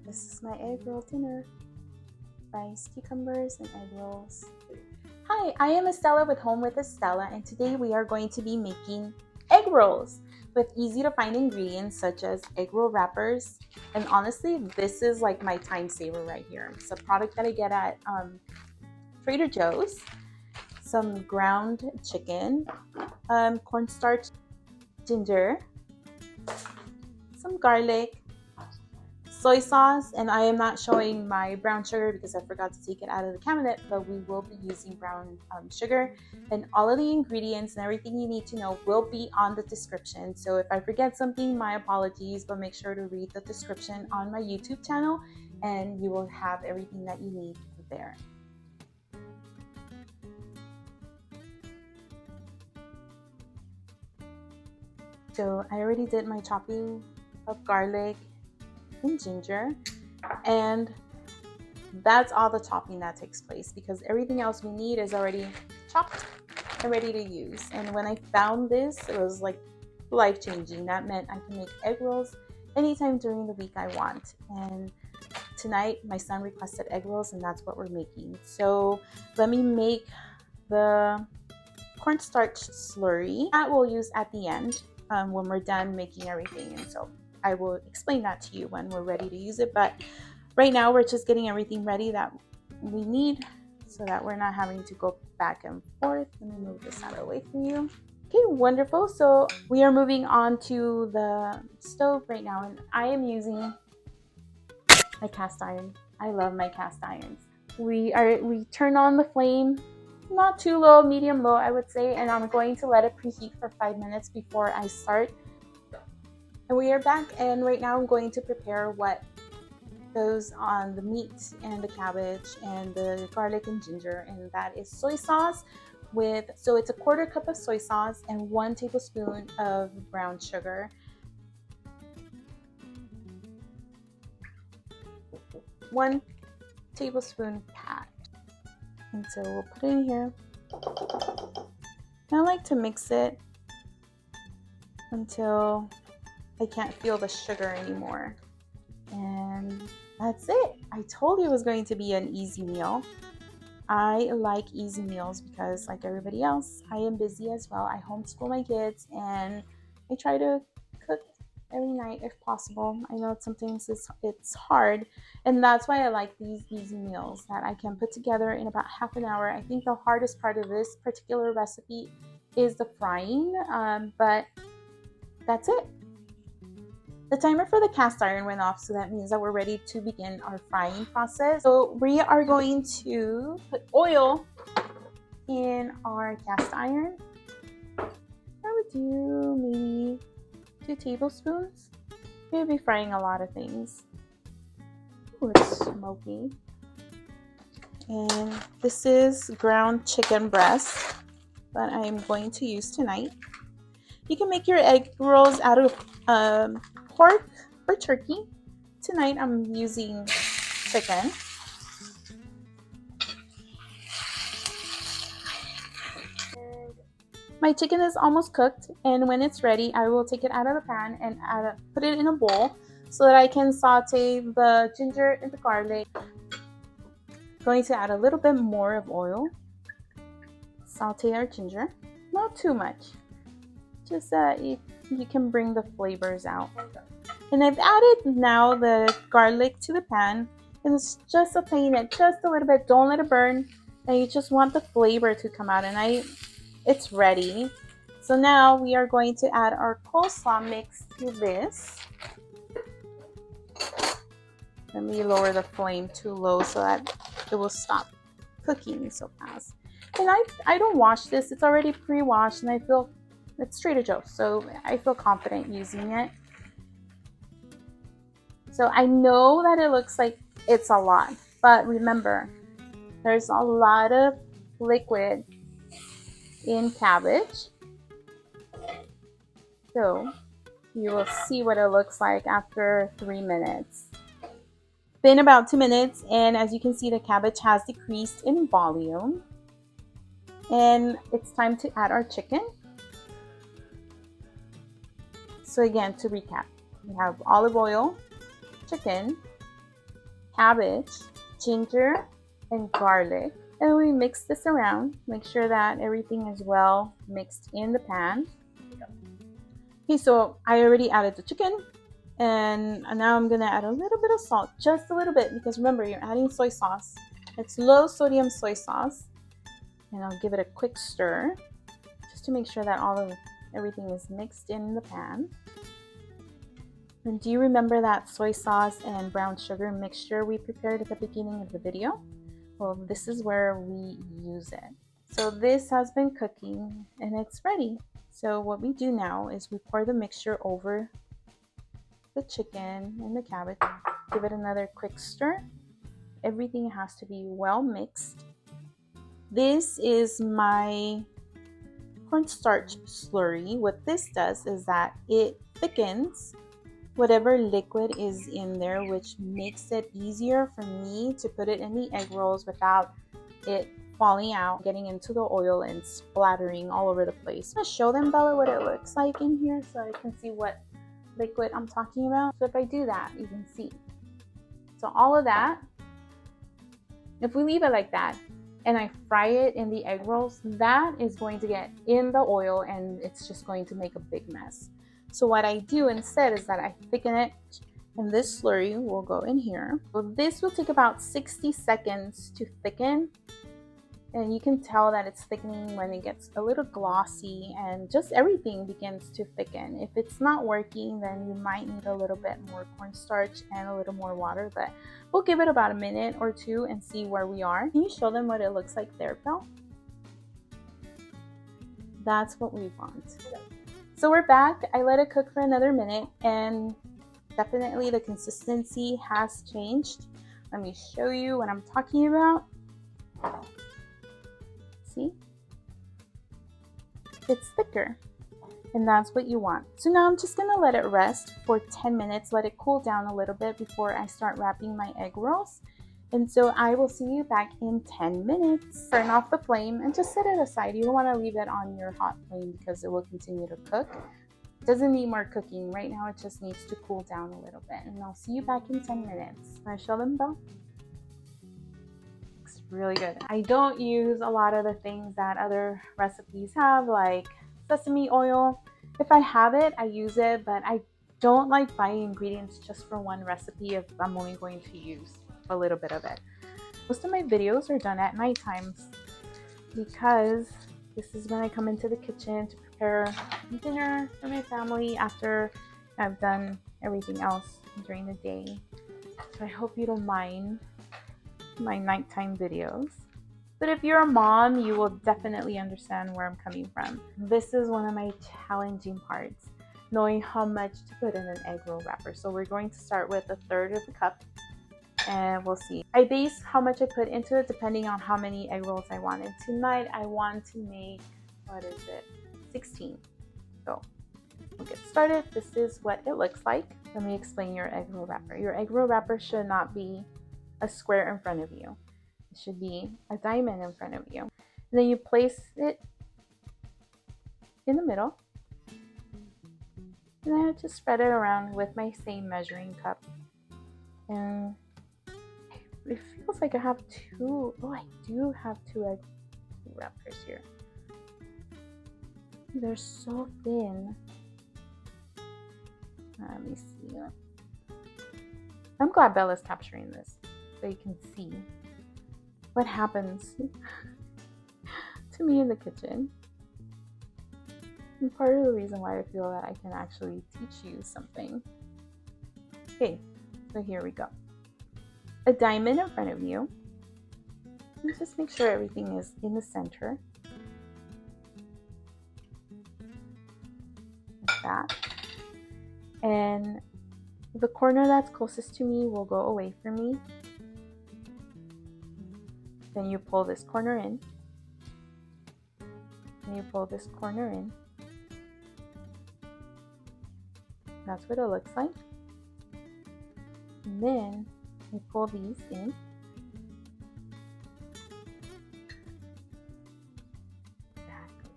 This is my egg roll dinner. Rice, cucumbers, and egg rolls. Hi, I am Estella with Home with Estella, and today we are going to be making egg rolls with easy to find ingredients such as egg roll wrappers. And honestly, this is like my time saver right here. It's a product that I get at Trader Joe's. Some ground chicken, cornstarch, ginger, some garlic, soy sauce, and I am not showing my brown sugar because I forgot to take it out of the cabinet, but we will be using brown sugar, and all of the ingredients and everything you need to know will be on the description. So if I forget something, my apologies, but make sure to read the description on my YouTube channel and you will have everything that you need there. So I already did my chopping of garlic and ginger, and that's all the chopping that takes place because everything else we need is already chopped and ready to use. And when I found this, it was like life-changing. That meant I can make egg rolls anytime during the week I want. And tonight my son requested egg rolls, and that's what we're making. So let me make the cornstarch slurry that we'll use at the end when we're done making everything. And so I will explain that to you when we're ready to use it, but right now we're just getting everything ready that we need so that we're not having to go back and forth. Let me move this out of the way for you. Okay, wonderful. So we are moving on to the stove right now, and I am using my cast iron. I love my cast irons. We turn on the flame, not too low, medium low I would say, and I'm going to let it preheat for 5 minutes before I start. And we are back, and right now I'm going to prepare what goes on the meat and the cabbage and the garlic and ginger, and that is soy sauce so it's a 1/4 cup of soy sauce and 1 tablespoon of brown sugar. 1 tablespoon pat. And so we'll put it in here. I like to mix it until I can't feel the sugar anymore. And that's it. I told you it was going to be an easy meal. I like easy meals because, like everybody else, I am busy as well. I homeschool my kids and I try to cook every night if possible. I know sometimes it's hard, and that's why I like these easy meals that I can put together in about half an hour. I think the hardest part of this particular recipe is the frying, but that's it. The timer for the cast iron went off, so that means that we're ready to begin our frying process. So we are going to put oil in our cast iron. I would do maybe 2 tablespoons. We'll be frying a lot of things. Ooh, it's smoky. And this is ground chicken breast that I'm going to use tonight. You can make your egg rolls out of pork or turkey. Tonight I'm using chicken. And my chicken is almost cooked, and when it's ready, I will take it out of the pan and put it in a bowl so that I can saute the ginger and the garlic. Going to add a little bit more of oil. Saute our ginger, not too much, just that you can bring the flavors out. And I've added now the garlic to the pan, and it's just sauteing it just a little bit. Don't let it burn, and you just want the flavor to come out, and it's ready. So now we are going to add our coleslaw mix to this. Let me lower the flame too low so that it will stop cooking so fast. And I don't wash this, it's already pre-washed, and I feel it's Trader Joe's, so I feel confident using it. So I know that it looks like it's a lot, but remember, there's a lot of liquid in cabbage. So you will see what it looks like after 3 minutes. Been about 2 minutes, and as you can see, the cabbage has decreased in volume. And it's time to add our chicken. So again, to recap, we have olive oil, chicken, cabbage, ginger, and garlic. And we mix this around. Make sure that everything is well mixed in the pan. Okay, so I already added the chicken. And now I'm gonna add a little bit of salt, just a little bit, because remember, you're adding soy sauce. It's low sodium soy sauce. And I'll give it a quick stir, just to make sure that everything is mixed in the pan. And do you remember that soy sauce and brown sugar mixture we prepared at the beginning of the video? Well, this is where we use it. So this has been cooking and it's ready. So what we do now is we pour the mixture over the chicken and the cabbage. Give it another quick stir. Everything has to be well mixed. This is my cornstarch slurry. What this does is that it thickens whatever liquid is in there, which makes it easier for me to put it in the egg rolls without it falling out, getting into the oil and splattering all over the place. I'm gonna show them, Bella, what it looks like in here so I can see what liquid I'm talking about. So if I do that, you can see. So all of that, if we leave it like that and I fry it in the egg rolls, that is going to get in the oil and it's just going to make a big mess. So what I do instead is that I thicken it, and this slurry will go in here. So this will take about 60 seconds to thicken. And you can tell that it's thickening when it gets a little glossy and just everything begins to thicken. If it's not working, then you might need a little bit more cornstarch and a little more water, but we'll give it about a minute or two and see where we are. Can you show them what it looks like there, Belle? That's what we want. So we're back. I let it cook for another minute and definitely the consistency has changed. Let me show you what I'm talking about. See? It's thicker, and that's what you want. So now I'm just gonna let it rest for 10 minutes, let it cool down a little bit before I start wrapping my egg rolls. And so I will see you back in 10 minutes. Turn off the flame and just set it aside. You don't want to leave it on your hot flame because it will continue to cook. It doesn't need more cooking. Right now it just needs to cool down a little bit. And I'll see you back in 10 minutes. Can I show them, Belle? Looks really good. I don't use a lot of the things that other recipes have, like sesame oil. If I have it, I use it, but I don't like buying ingredients just for one recipe if I'm only going to use a little bit of it. Most of my videos are done at night times because this is when I come into the kitchen to prepare dinner for my family after I've done everything else during the day. So I hope you don't mind my nighttime videos. But if you're a mom, you will definitely understand where I'm coming from. This is one of my challenging parts, knowing how much to put in an egg roll wrapper. So we're going to start with 1/3 of the cup. And we'll see. I base how much I put into it depending on how many egg rolls I wanted. Tonight I want to make, 16. So we'll get started. This is what it looks like. Let me explain your egg roll wrapper. Your egg roll wrapper should not be a square in front of you. It should be a diamond in front of you. And then you place it in the middle. And then I just spread it around with my same measuring cup. And it feels like I have two. Oh, I do have two egg wrappers here. They're so thin. Let me see. I'm glad Bella's capturing this so you can see what happens to me in the kitchen. And part of the reason why I feel that I can actually teach you something. Okay, so here we go. A diamond in front of you. And just make sure everything is in the center. Like that. And the corner that's closest to me will go away from me. Then you pull this corner in. And you pull this corner in. That's what it looks like. And then you pull these in. Exactly.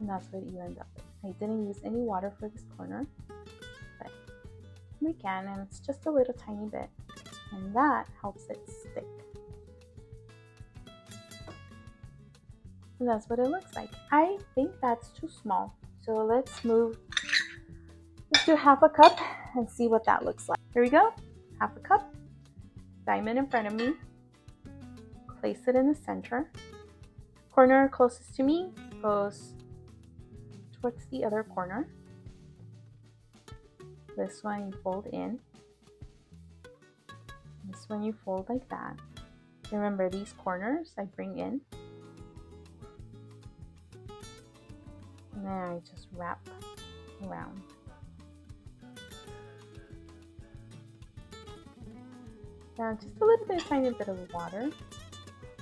And that's what you end up with. I didn't use any water for this corner, but we can, and it's just a little tiny bit, and that helps it stick. And that's what it looks like. I think that's too small, so let's do half a cup and see what that looks like. Here we go, half a cup. Diamond in front of me, place it in the center. Corner closest to me goes towards the other corner. This one you fold in. This one you fold like that. Remember, these corners I bring in. And then I just wrap around. Now just a little bit, tiny bit of water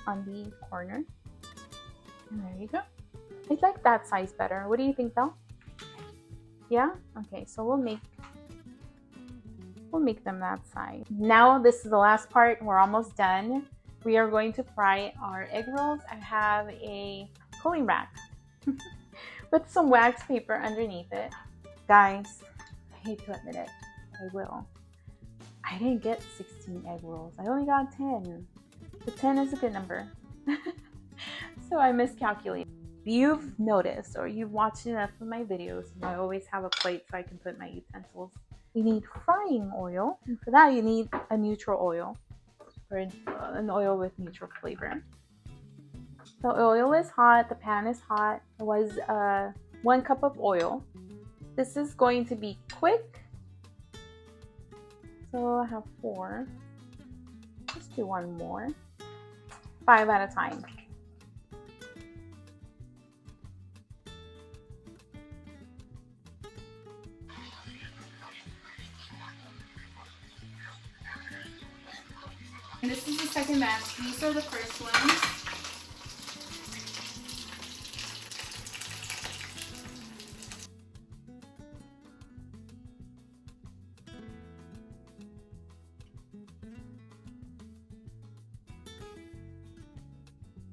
on the corner. And there you go. I like that size better. What do you think, Belle? Yeah? Okay, so we'll make them that size. Now this is the last part. We're almost done. We are going to fry our egg rolls. I have a cooling rack with some wax paper underneath it. Guys, I hate to admit it, I will. I didn't get 16 egg rolls. I only got 10. But 10 is a good number. So I miscalculated. If you've noticed or you've watched enough of my videos, I always have a plate so I can put my utensils. You need frying oil, and for that you need a neutral oil, or an oil with neutral flavor. The oil is hot, the pan is hot. It was 1 cup of oil. This is going to be quick. So I have 4. Let's do 1 more. 5 at a time. And this is the second batch. These are the first ones.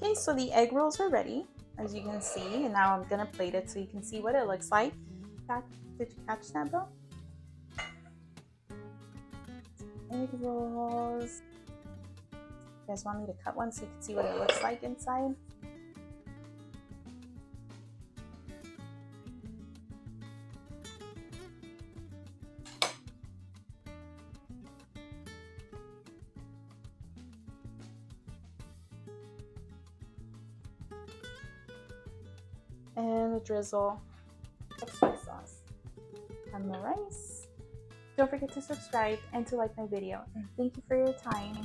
Okay, so the egg rolls are ready, as you can see, and now I'm gonna plate it so you can see what it looks like. Did you catch that, Bill? Egg rolls. You guys want me to cut one so you can see what it looks like inside? And a drizzle of soy sauce on the rice. Don't forget to subscribe and to like my video. And thank you for your time.